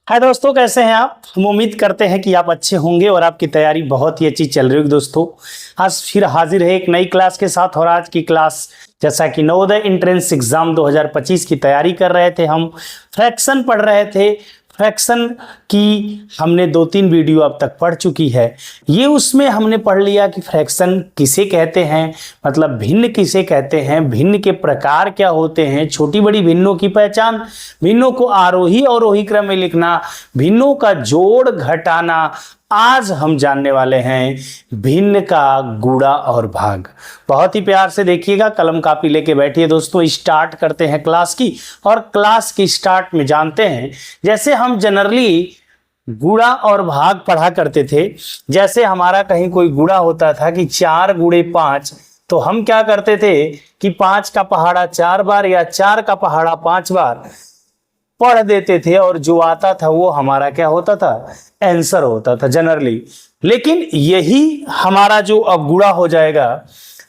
हाय दोस्तों, कैसे हैं आप। हम उम्मीद करते हैं कि आप अच्छे होंगे और आपकी तैयारी बहुत ही अच्छी चल रही होगी। दोस्तों आज फिर हाजिर है एक नई क्लास के साथ। और आज की क्लास जैसा कि नवोदय एंट्रेंस एग्जाम 2025 की तैयारी कर रहे थे, हम फ्रैक्शन पढ़ रहे थे। फ्रैक्शन की हमने 2-3 वीडियो अब तक पढ़ चुकी है। ये उसमें हमने पढ़ लिया कि फ्रैक्शन किसे कहते हैं, मतलब भिन्न किसे कहते हैं, भिन्न के प्रकार क्या होते हैं, छोटी बड़ी भिन्नों की पहचान, भिन्नों को आरोही अवरोही क्रम में लिखना, भिन्नों का जोड़ घटाना। आज हम जानने वाले हैं भिन्न का गुणा और भाग। बहुत ही प्यार से देखिएगा, कलम कापी लेके बैठिए दोस्तों। स्टार्ट करते हैं क्लास की। और क्लास की स्टार्ट में जानते हैं, जैसे हम जनरली गुणा और भाग पढ़ा करते थे। जैसे हमारा कहीं कोई गुणा होता था कि 4 गुणे 5, तो हम क्या करते थे कि 5 का पहाड़ा 4 बार या 4 का पहाड़ा 5 बार पढ़ देते थे, और जो आता था वो हमारा क्या होता था, आंसर होता था जनरली। लेकिन यही हमारा जो अब गुणा हो जाएगा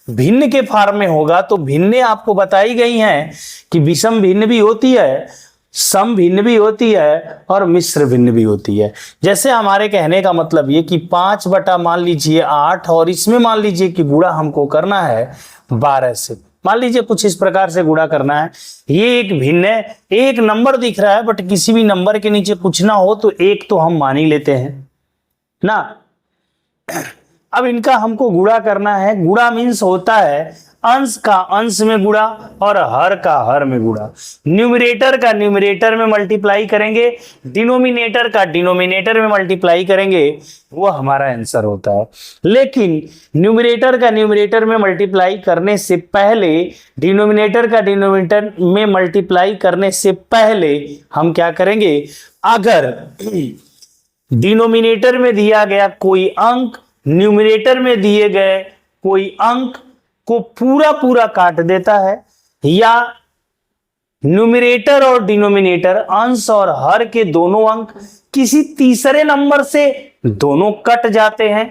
भिन्न के फॉर्म में होगा। तो भिन्न आपको बताई गई हैं कि विषम भिन्न भी होती है, सम भिन्न भी होती है और मिश्र भिन्न भी होती है। जैसे हमारे कहने का मतलब ये कि 5 बटा मान लीजिए 8, और इसमें मान लीजिए कि गुणा हमको करना है 12 से। मान लीजिए कुछ इस प्रकार से गुणा करना है। ये एक भिन्न है, एक नंबर दिख रहा है, बट किसी भी नंबर के नीचे कुछ ना हो तो एक तो हम मान ही लेते हैं ना। अब इनका हमको गुणा करना है। गुणा मीन्स होता है अंश का अंश में गुणा और हर का हर में गुणा। न्यूमरेटर का न्यूमरेटर में मल्टीप्लाई करेंगे, डिनोमिनेटर का डिनोमिनेटर में मल्टीप्लाई करेंगे, वो हमारा आंसर होता है। लेकिन न्यूमरेटर का न्यूमरेटर में मल्टीप्लाई करने से पहले, डिनोमिनेटर का डिनोमिनेटर में मल्टीप्लाई करने से पहले हम क्या करेंगे, अगर डिनोमिनेटर में दिया गया कोई अंक न्यूमरेटर में दिए गए कोई अंक को पूरा पूरा काट देता है, या न्यूमरेटर और डिनोमिनेटर अंश और हर के दोनों अंक किसी तीसरे नंबर से दोनों कट जाते हैं,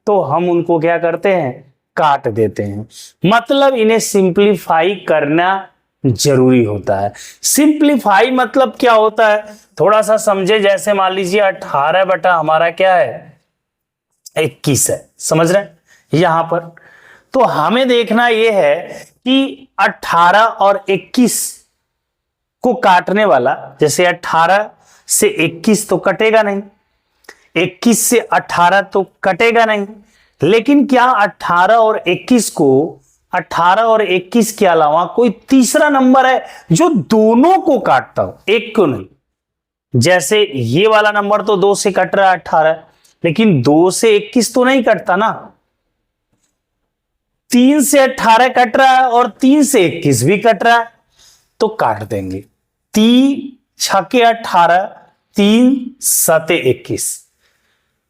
तो हम उनको क्या करते हैं, काट देते हैं। मतलब इन्हें सिंप्लीफाई करना जरूरी होता है। सिंप्लीफाई मतलब क्या होता है, थोड़ा सा समझे। जैसे मान लीजिए 18 बटा हमारा क्या है, 21 है, समझ रहे हैं यहां पर। तो हमें देखना यह है कि 18 और 21 को काटने वाला, जैसे 18 से 21 तो कटेगा नहीं, 21 से 18 तो कटेगा नहीं, लेकिन क्या 18 और 21 को, 18 और 21 के अलावा कोई तीसरा नंबर है जो दोनों को काटता हो, एक को नहीं। जैसे ये वाला नंबर तो 2 से कट रहा है 18, लेकिन 2 से 21 तो नहीं कटता ना। 3 से 18 कट रहा है और 3 से 21 भी कट रहा है, तो काट देंगे। 3 छके 18, 3 सते 21।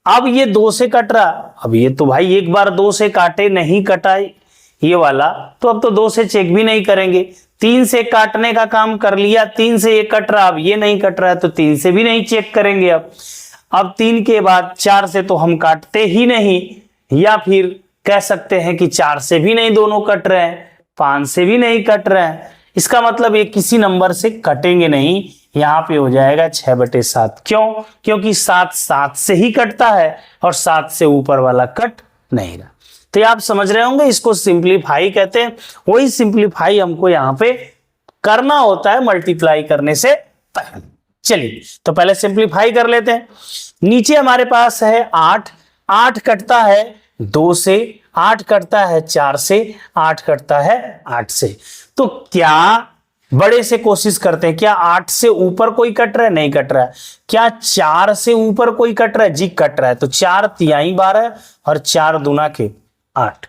अब ये 2 से कट रहा, अब ये तो भाई एक बार 2 से काटे नहीं कटा ये वाला, तो अब तो 2 से चेक भी नहीं करेंगे। 3 से काटने का काम कर लिया, 3 से ये कट रहा, अब ये नहीं कट रहा है तो 3 से भी नहीं चेक करेंगे। अब 3 के बाद 4 से तो हम काटते ही नहीं, या फिर कह सकते हैं कि 4 से भी नहीं दोनों कट रहे हैं, 5 से भी नहीं कट रहे हैं। इसका मतलब ये किसी नंबर से कटेंगे नहीं। यहां पे हो जाएगा 6/7। क्यों? क्योंकि 7 7 से ही कटता है और 7 से ऊपर वाला कट नहीं रहा। तो आप समझ रहे होंगे, इसको सिंप्लीफाई कहते हैं। वही सिंप्लीफाई हमको यहां पे करना होता है मल्टीप्लाई करने से पहले। चलिए तो पहले सिंप्लीफाई कर लेते हैं। नीचे हमारे पास है 8, 8 कटता है 2 से, 8 कटता है 4 से, 8 कटता है 8 से। तो क्या बड़े से कोशिश करते हैं, क्या 8 से ऊपर कोई कट रहा है, नहीं कट रहा है। क्या 4 से ऊपर कोई कट रहा है, जी कट रहा है। तो 4 तिहाई 12 और 4 दूना के 8।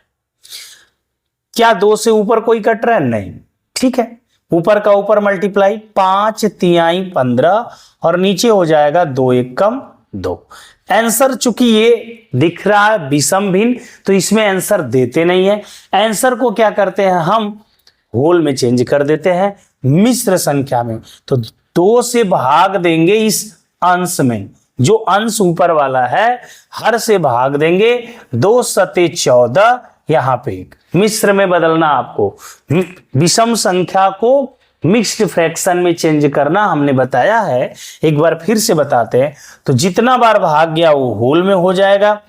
क्या 2 से ऊपर कोई कट रहा है, नहीं, ठीक है। ऊपर का ऊपर मल्टीप्लाई, 5 तिहाई 15 और नीचे हो जाएगा 2 एकम 2। आंसर चूंकि ये दिख रहा है विषम भिन्न, तो इसमें आंसर देते नहीं है। आंसर को क्या करते हैं, हम होल में चेंज कर देते हैं, मिश्र संख्या में। तो 2 से भाग देंगे इस अंश में, जो अंश ऊपर वाला है, हर से भाग देंगे, 2 सते 14, यहां पे एक मिश्र में बदलना आपको। विषम संख्या को मिक्स्ड फ्रैक्शन में चेंज करना हमने बताया है, एक बार फिर से बताते हैं। तो जितना बार भाग गया वो होल में हो जाएगा,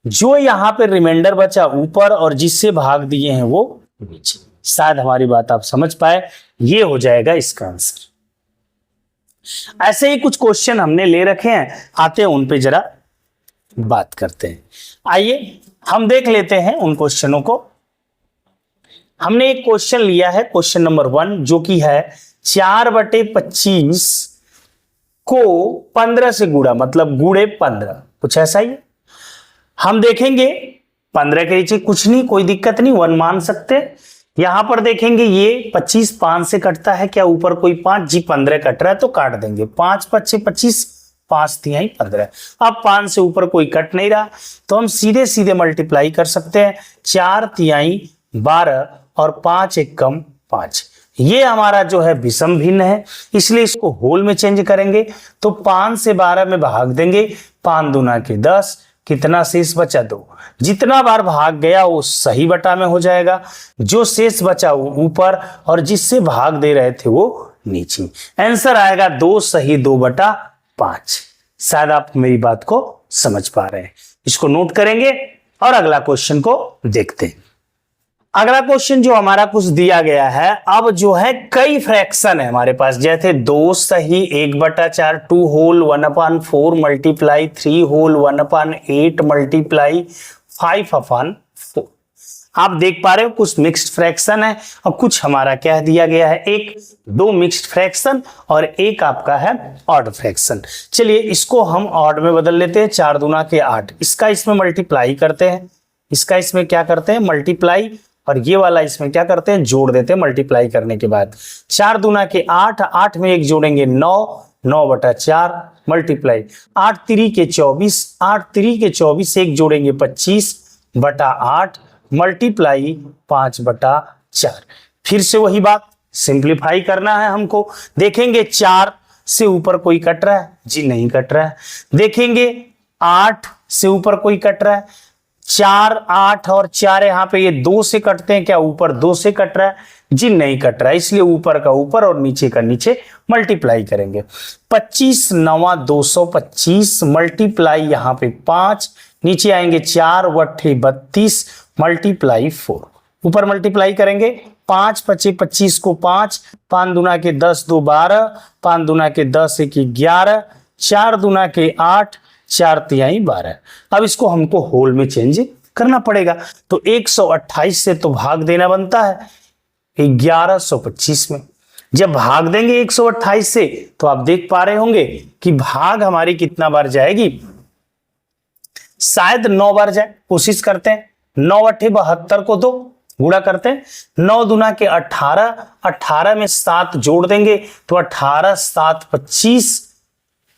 जो यहां पे रिमाइंडर बचा ऊपर और जिससे भाग दिए हैं वो नीचे। शायद हमारी बात आप समझ पाए, ये हो जाएगा इसका आंसर। ऐसे ही कुछ क्वेश्चन हमने ले रखे हैं, आते हैं उन पे जरा बात करते हैं। आइए हम देख लेते हैं उन क्वेश्चनों को। हमने एक क्वेश्चन लिया है, क्वेश्चन नंबर 1, जो कि है 4/25 को 15 से गुणा, मतलब गुणे 15, कुछ ऐसा ही। हम देखेंगे 15 के नीचे कुछ नहीं, कोई दिक्कत नहीं, 1 मान सकते। यहां पर देखेंगे ये 25 5 से कटता है क्या, ऊपर कोई 5 जी 15 कट रहा है तो काट देंगे, 5 5 25, 5 तिहाई 15। अब 5 से ऊपर कोई कट नहीं रहा तो हम सीधे सीधे मल्टीप्लाई कर सकते हैं, 4 तिहाई 12 और 5 एकम 5। ये हमारा जो है विषम भिन्न है, इसलिए इसको होल में चेंज करेंगे। तो 5 से 12 में भाग देंगे, 5 दूना के 10, कितना शेष बचा 2। जितना बार भाग गया वो सही बटा में हो जाएगा, जो शेष बचा वो ऊपर और जिससे भाग दे रहे थे वो नीचे। आंसर आएगा 2 सही 2/5। शायद आप मेरी बात को समझ पा रहे हैं, इसको नोट करेंगे और अगला क्वेश्चन को देखते हैं। अगला क्वेश्चन जो हमारा कुछ दिया गया है, अब जो है कई फ्रैक्शन है हमारे पास, जैसे 2 सही 1/4, 2 होल 1/4 मल्टीप्लाई 3 होल 1/8 मल्टीप्लाई 5/4। आप देख पा रहे हो कुछ मिक्स्ड फ्रैक्शन है और कुछ हमारा क्या दिया गया है, एक 2 मिक्स्ड फ्रैक्शन और एक आपका है ऑड फ्रैक्शन। चलिए इसको हम ऑड में बदल लेते हैं, 4 दूना के 8, इसका इसमें मल्टीप्लाई करते हैं, इसका इसमें क्या करते हैं मल्टीप्लाई, और ये वाला इसमें क्या करते हैं जोड़ देते हैं मल्टीप्लाई करने के बाद। 4 दूना के 8, 8 में एक जोड़ेंगे 9, 9/4 मल्टीप्लाई 8 3 के 24, 8 3 के 24 एक जोड़ेंगे 25/8 मल्टीप्लाई 5/4। फिर से वही बात, सिंप्लीफाई करना है हमको। देखेंगे 4 से ऊपर कोई कट रहा है जी, नहीं कट रहा है। देखेंगे 8 से ऊपर कोई कट रहा है, 4 8 और 4 यहाँ पे ये 2 से कटते हैं क्या, ऊपर 2 से कट रहा है जी, नहीं कट रहा है, इसलिए ऊपर का ऊपर और नीचे का नीचे मल्टीप्लाई करेंगे। 25 9 225 मल्टीप्लाई यहाँ पे 5, नीचे आएंगे 4 8 32 मल्टीप्लाई 4, ऊपर मल्टीप्लाई करेंगे 5 5 25 को 5, 5 दूना के 10 2 12, 5 दूना के 10 1 11, 4 दूना के 8, 4 तिहाई 12। अब इसको हमको होल में चेंज करना पड़ेगा, तो 128 से तो भाग देना बनता है 1125 में। जब भाग देंगे 128 से तो आप देख पा रहे होंगे कि भाग हमारी कितना बार जाएगी, शायद 9 बार जाए। कोशिश करते हैं, 9 8 72 को 2 गुणा करते हैं, 9 दूना के 18, 18 में 7 जोड़ देंगे तो 18 7 25,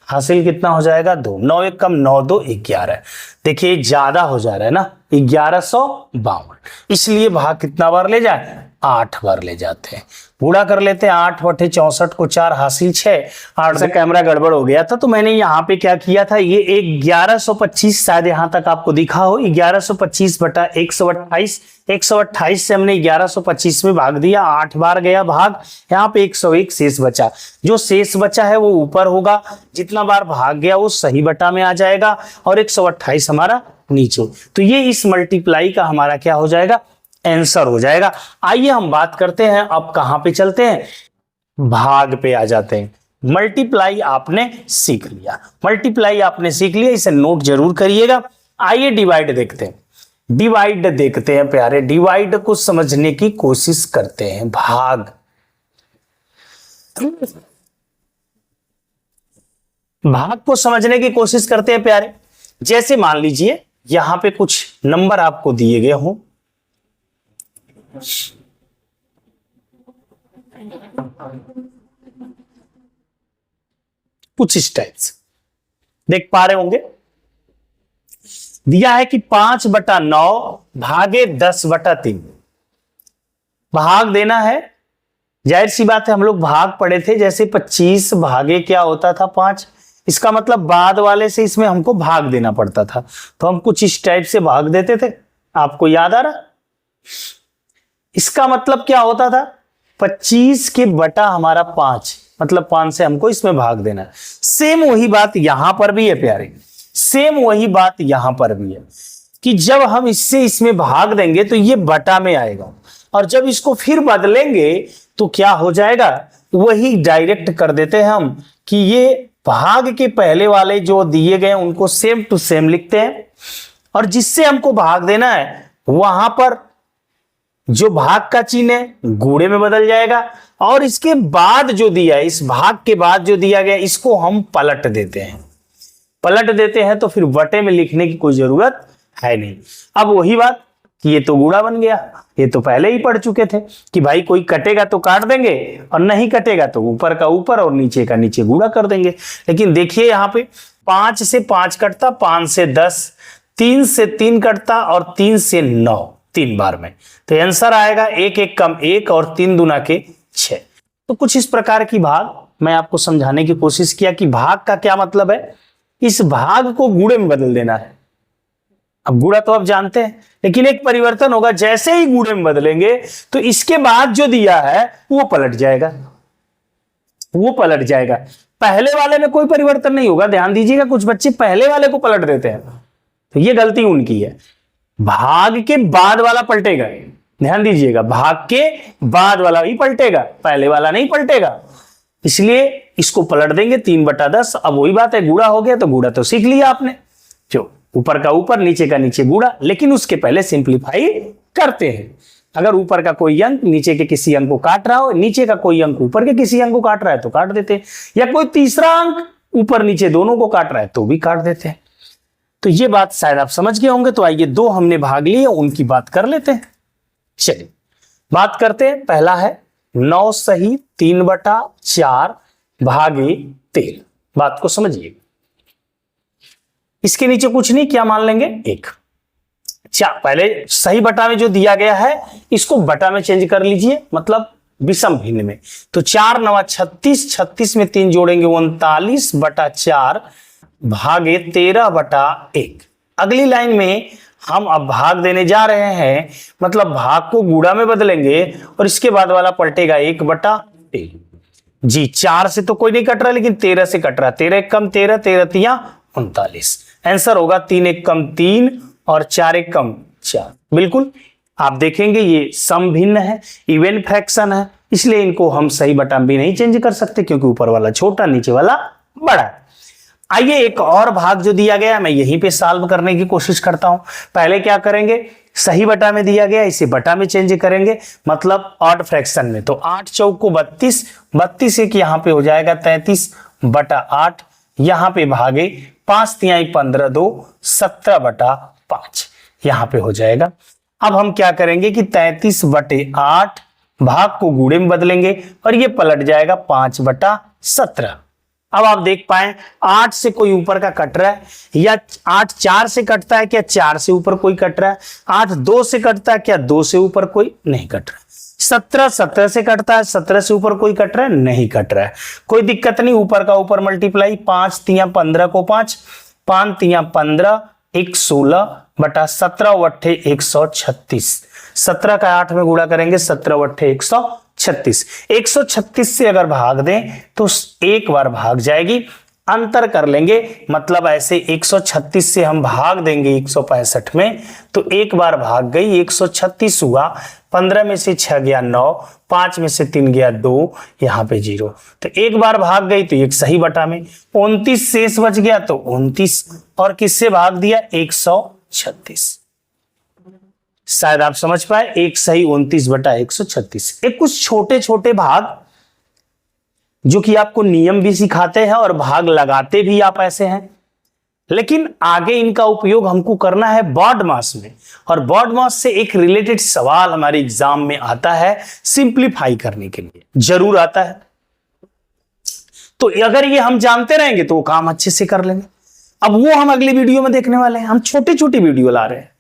हासिल कितना हो जाएगा 2, 9 1 कम 9 2 11। देखिए ज्यादा हो जा रहा है ना, 1152, इसलिए भाग कितना बार ले जाए, 8 बार ले जाते हैं। पूरा कर लेते हैं, 8 बटे 64 को 4 हासिल 6। 8 से कैमरा गड़बड़ हो गया था तो मैंने यहाँ पे क्या किया था, ये 1125 शायद यहाँ तक आपको दिखा हो, 1125 बटा 128, 128 से हमने 1125 में भाग दिया, 8 बार गया भाग, यहाँ पे 101 शेष बचा। जो शेष बचा है वो ऊपर होगा, जितना बार भाग गया वो सही बटा में आ जाएगा और 128 हमारा नीचे। तो ये इस मल्टीप्लाई का हमारा क्या हो जाएगा, आंसर हो जाएगा। आइए हम बात करते हैं, अब कहां पे चलते हैं, भाग पे आ जाते हैं। मल्टीप्लाई आपने सीख लिया, मल्टीप्लाई आपने सीख लिया, इसे नोट जरूर करिएगा। आइए डिवाइड देखते हैं, डिवाइड देखते हैं प्यारे, डिवाइड को समझने की कोशिश करते हैं। भाग भाग को समझने की कोशिश करते हैं प्यारे। जैसे मान लीजिए यहां पे कुछ नंबर आपको दिए गए हों, कुछ इस टाइप से देख पा रहे होंगे, दिया है कि 5/9 भागे 10/3 भाग देना है। जाहिर सी बात है, हम लोग भाग पढ़े थे, जैसे 25 भागे क्या होता था 5, इसका मतलब बाद वाले से इसमें हमको भाग देना पड़ता था, तो हम कुछ इस टाइप से भाग देते थे। आपको याद आ रहा, इसका मतलब क्या होता था, 25 के बटा हमारा 5, मतलब 5 से हमको इसमें भाग देना है। सेम वही बात यहां पर भी है प्यारे, सेम वही बात यहां पर भी है कि जब हम इससे इसमें भाग देंगे तो ये बटा में आएगा, और जब इसको फिर बदलेंगे तो क्या हो जाएगा, वही डायरेक्ट कर देते हैं हम कि ये भाग के पहले वाले जो दिए गए उनको सेम टू सेम लिखते हैं, और जिससे हमको भाग देना है वहां पर जो भाग का चिन्ह है गुणे में बदल जाएगा, और इसके बाद जो दिया है, इस भाग के बाद जो दिया गया इसको हम पलट देते हैं। पलट देते हैं तो फिर बटे में लिखने की कोई जरूरत है नहीं। अब वही बात कि ये तो गुणा बन गया, ये तो पहले ही पढ़ चुके थे कि भाई कोई कटेगा तो काट देंगे और नहीं कटेगा तो ऊपर का ऊपर और नीचे का नीचे गुणा कर देंगे। लेकिन देखिए यहाँ पे 5 से 5 कटता, 5 से 10, 3 से 3 कटता और 3 से 9, 3 बार में, तो आंसर आएगा 1 1 कम 1 और 3 दूना के 6। तो कुछ इस प्रकार की भाग मैं आपको समझाने की कोशिश किया कि भाग का क्या मतलब है, इस भाग को गुणे में बदल देना है। अब गुणा तो आप जानते हैं, लेकिन एक परिवर्तन होगा, जैसे ही गुणे में बदलेंगे तो इसके बाद जो दिया है वो पलट जाएगा, वो पलट जाएगा। पहले वाले में कोई परिवर्तन नहीं होगा। ध्यान दीजिएगा, कुछ बच्चे पहले वाले को पलट देते हैं, तो ये गलती उनकी है। भाग के बाद वाला पलटेगा, ध्यान दीजिएगा, भाग के बाद वाला ही पलटेगा, पहले वाला नहीं पलटेगा। इसलिए इसको पलट देंगे 3/10। अब वही बात है, गुणा हो गया तो गुणा तो सीख लिया आपने, जो ऊपर का ऊपर नीचे का नीचे गुणा, लेकिन उसके पहले सिंप्लीफाई करते हैं। अगर ऊपर का कोई अंक नीचे के किसी अंक को काट रहा हो, नीचे का कोई अंक ऊपर के किसी अंक को काट रहा है तो काट देते हैं, या कोई तीसरा अंक ऊपर नीचे दोनों को काट रहा है तो भी काट देते हैं। तो ये बात शायद आप समझ गए होंगे। तो आइए, 2 हमने भाग लिए, उनकी बात कर लेते हैं। चलिए बात करते हैं। पहला है 9 सही 3/4 भागे 13। बात को समझिए, इसके नीचे कुछ नहीं, क्या मान लेंगे 1। पहले सही बटा में जो दिया गया है इसको बटा में चेंज कर लीजिए, मतलब विषम भिन्न में। तो 4 9 36, 36 में 3 जोड़ेंगे 39/4 भागे 13/1। अगली लाइन में हम अब भाग देने जा रहे हैं, मतलब भाग को गुणा में बदलेंगे और इसके बाद वाला पलटेगा 1/1। जी 4 से तो कोई नहीं कट रहा, लेकिन 13 से कट रहा। 13 1 कम 13, 13 3 39। आंसर होगा 3 1 कम 3 और 4 1 कम 4। बिल्कुल आप देखेंगे ये सम भिन्न है, इवन फ्रैक्शन है, इसलिए इनको हम सही बटा भी नहीं चेंज कर सकते, क्योंकि ऊपर वाला छोटा नीचे वाला बड़ा है। आइए एक और भाग जो दिया गया मैं यहीं पे सॉल्व करने की कोशिश करता हूं। पहले क्या करेंगे, सही बटा में दिया गया इसे बटा में चेंज करेंगे, मतलब ऑड फ्रैक्शन में। तो 8 चौक को 32, 32 एक यहां पे हो जाएगा 33/8, यहां पे भागे 5 3 15 2 17/5 यहां पे हो जाएगा। अब हम क्या करेंगे कि 33/8 भाग को गुणे में बदलेंगे और ये पलट जाएगा 5/17। अब आप देख पाए 8 से कोई ऊपर का कट रहा है, या 8 4 से कटता है, क्या 4 से ऊपर कोई कट रहा है? 8 2 से कटता है, क्या 2 से ऊपर कोई नहीं कट रहा है? 17 17 से कटता है, 17 से ऊपर कोई कट रहा है? नहीं कट रहा है। कोई दिक्कत नहीं, ऊपर का ऊपर मल्टीप्लाई, 5 3 15 को 5, 5 3 15 1 16/17 136। 17 का 8 में गुणा करेंगे 17 136। 136 से अगर भाग दें तो एक बार भाग जाएगी, अंतर कर लेंगे, मतलब ऐसे 136 से हम भाग देंगे 165 में, तो एक बार भाग गई 136 हुआ, 15 में से 6 गया 9, 5 में से 3 गया 2, यहां पे 0, तो एक बार भाग गई तो एक सही बटा में, 29 शेष बच गया तो 29, और किससे भाग दिया 136। शायद आप समझ पाए, एक सही 29/136। एक कुछ छोटे छोटे भाग जो कि आपको नियम भी सिखाते हैं और भाग लगाते भी आप ऐसे हैं, लेकिन आगे इनका उपयोग हमको करना है बोर्ड मास में, और बोर्ड मास से एक रिलेटेड सवाल हमारे एग्जाम में आता है सिंप्लीफाई करने के लिए, जरूर आता है। तो अगर ये हम जानते रहेंगे तो वो काम अच्छे से कर लेंगे। अब वो हम अगले वीडियो में देखने वाले हैं। हम छोटी छोटी वीडियो ला रहे हैं,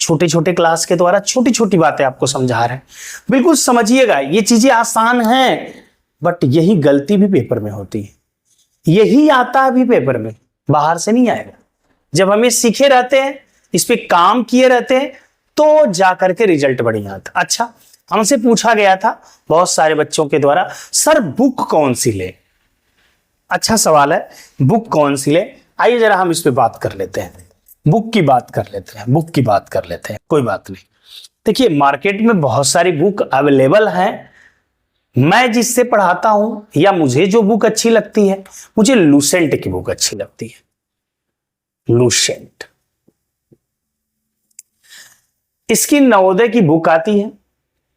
छोटे छोटे क्लास के द्वारा छोटी छोटी बातें आपको समझा रहे हैं। बिल्कुल समझिएगा, ये चीजें आसान हैं, बट यही गलती भी पेपर में होती है, यही आता भी पेपर में, बाहर से नहीं आएगा। जब हमें सीखे रहते हैं, इस पे काम किए रहते हैं, तो जाकर के रिजल्ट बढ़िया आता। अच्छा, हमसे पूछा गया था बहुत सारे बच्चों के द्वारा, सर बुक कौन सी ले। अच्छा सवाल है, बुक कौन सी ले। आइए जरा हम इस पे बात कर लेते हैं, बुक की बात कर लेते हैं, बुक की बात कर लेते हैं, कोई बात नहीं। देखिए मार्केट में बहुत सारी बुक अवेलेबल हैं। मैं जिससे पढ़ाता हूं या मुझे जो बुक अच्छी लगती है, मुझे लूसेंट की बुक अच्छी लगती है। लूसेंट, इसकी नवोदय की बुक आती है,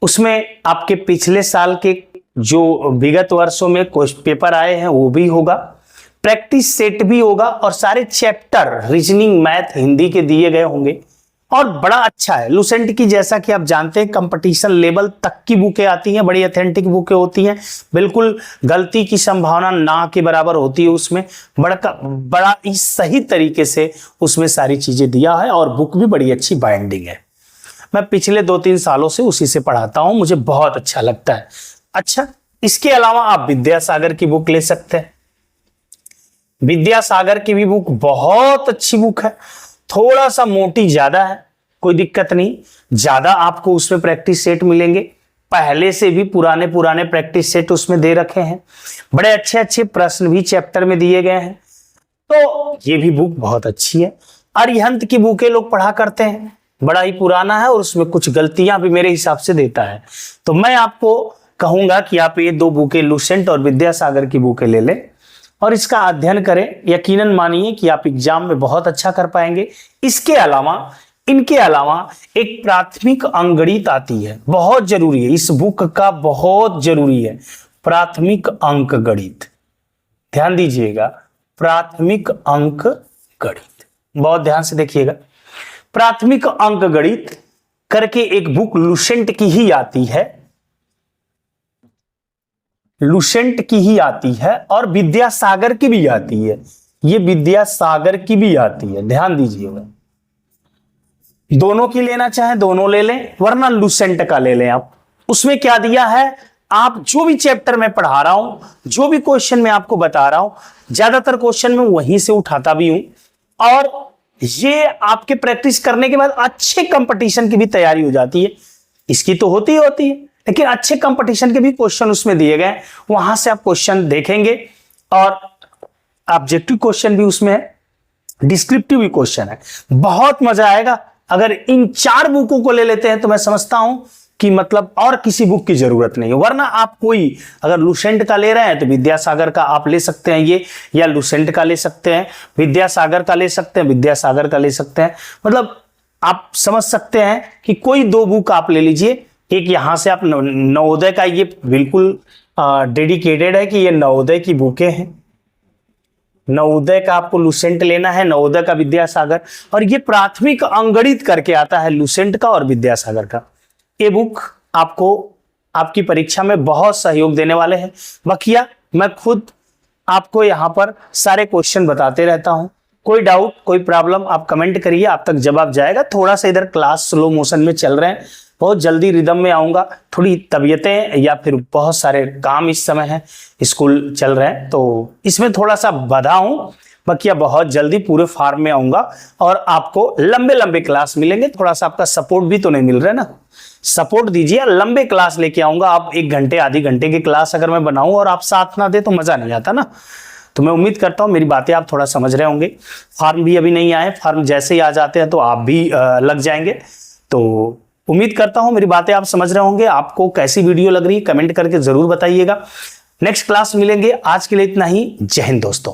उसमें आपके पिछले साल के जो विगत वर्षों में क्वेश्चन पेपर आए हैं वो भी होगा, प्रैक्टिस सेट भी होगा और सारे चैप्टर रीजनिंग, मैथ, हिंदी के दिए गए होंगे और बड़ा अच्छा है। लूसेंट की जैसा कि आप जानते हैं कंपटीशन लेवल तक की बुकें आती हैं, बड़ी ऑथेंटिक बुकें होती हैं, बिल्कुल गलती की संभावना ना के बराबर होती है उसमें, बड़ा ही सही तरीके से उसमें सारी चीजें दिया है और बुक भी बड़ी अच्छी बाइंडिंग है। मैं पिछले 2-3 सालों से उसी से पढ़ाता हूं, मुझे बहुत अच्छा लगता है। अच्छा, इसके अलावा आप विद्यासागर की बुक ले सकते हैं। विद्यासागर की भी बुक बहुत अच्छी बुक है, थोड़ा सा मोटी ज्यादा है, कोई दिक्कत नहीं, ज्यादा आपको उसमें प्रैक्टिस सेट मिलेंगे, पहले से भी पुराने प्रैक्टिस सेट उसमें दे रखे हैं, बड़े अच्छे अच्छे प्रश्न भी चैप्टर में दिए गए हैं, तो ये भी बुक बहुत अच्छी है। अरिहंत की बुकें लोग पढ़ा करते हैं, बड़ा ही पुराना है और उसमें कुछ गलतियां भी मेरे हिसाब से देता है, तो मैं आपको कहूंगा कि आप ये 2 बुकें लूसेंट और विद्यासागर की बुकें ले लें और इसका अध्ययन करें। यकीनन मानिए कि आप एग्जाम में बहुत अच्छा कर पाएंगे। इनके अलावा एक प्राथमिक अंकगणित आती है, बहुत जरूरी है, इस बुक का बहुत जरूरी है, प्राथमिक अंकगणित। ध्यान दीजिएगा, प्राथमिक अंकगणित, बहुत ध्यान से देखिएगा। प्राथमिक अंकगणित करके एक बुक लूसेंट की ही आती है, लूसेंट की ही आती है और विद्यासागर की भी आती है, ये विद्यासागर की भी आती है, ध्यान दीजिएगा। दोनों की लेना चाहे दोनों ले लें, वरना लूसेंट का ले लें आप। उसमें क्या दिया है, आप जो भी चैप्टर में पढ़ा रहा हूं, जो भी क्वेश्चन मैं आपको बता रहा हूं, ज्यादातर क्वेश्चन मैं वहीं से उठाता भी हूं और ये आपके प्रैक्टिस करने के बाद अच्छे कंपटीशन की भी तैयारी हो जाती है। इसकी तो होती है, लेकिन अच्छे कंपटीशन के भी क्वेश्चन उसमें दिए गए, वहां से आप क्वेश्चन देखेंगे और ऑब्जेक्टिव क्वेश्चन भी उसमें है, डिस्क्रिप्टिव भी क्वेश्चन है, बहुत मजा आएगा। अगर इन 4 बुकों को ले लेते हैं तो मैं समझता हूं कि मतलब और किसी बुक की जरूरत नहीं है। वरना आप कोई अगर लूसेंट का ले रहे हैं तो विद्यासागर का आप ले सकते हैं ये, या लूसेंट का ले सकते हैं, विद्यासागर का ले सकते हैं, विद्यासागर का ले सकते हैं, मतलब आप समझ सकते हैं कि कोई 2 बुक आप ले लीजिए। एक यहां से आप नवोदय का, ये बिल्कुल डेडिकेटेड है कि ये नवोदय की बुकें हैं, नवोदय का आपको लूसेंट लेना है, नवोदय का विद्यासागर, और ये प्राथमिक अंकगणित करके आता है लूसेंट का और विद्यासागर का। ये बुक आपको आपकी परीक्षा में बहुत सहयोग देने वाले हैं। बकिया मैं खुद आपको यहां पर सारे क्वेश्चन बताते रहता हूं, कोई डाउट कोई प्रॉब्लम आप कमेंट करिए, आप तक जवाब जाएगा। थोड़ा सा इधर क्लास स्लो मोशन में चल रहे हैं, बहुत जल्दी रिदम में आऊंगा, थोड़ी तबीयतें या फिर बहुत सारे काम इस समय है, स्कूल चल रहे हैं, तो इसमें थोड़ा सा बाधा हूं। बाकी बहुत जल्दी पूरे फॉर्म में आऊंगा और आपको लंबे क्लास मिलेंगे। थोड़ा सा आपका सपोर्ट भी तो नहीं मिल रहा है ना, सपोर्ट दीजिए, लंबे क्लास लेके आऊंगा। आप 1 घंटे आधी घंटे की क्लास अगर मैं बनाऊं और आप साथ ना दे तो मजा नहीं आता ना। तो मैं उम्मीद करता हूं मेरी बातें आप थोड़ा समझ रहे होंगे। फॉर्म भी अभी नहीं आए, फॉर्म जैसे ही आ जाते हैं तो आप भी लग जाएंगे। तो उम्मीद करता हूं मेरी बातें आप समझ रहे होंगे। आपको कैसी वीडियो लग रही है कमेंट करके जरूर बताइएगा। नेक्स्ट क्लास मिलेंगे, आज के लिए इतना ही। जय हिंद दोस्तों।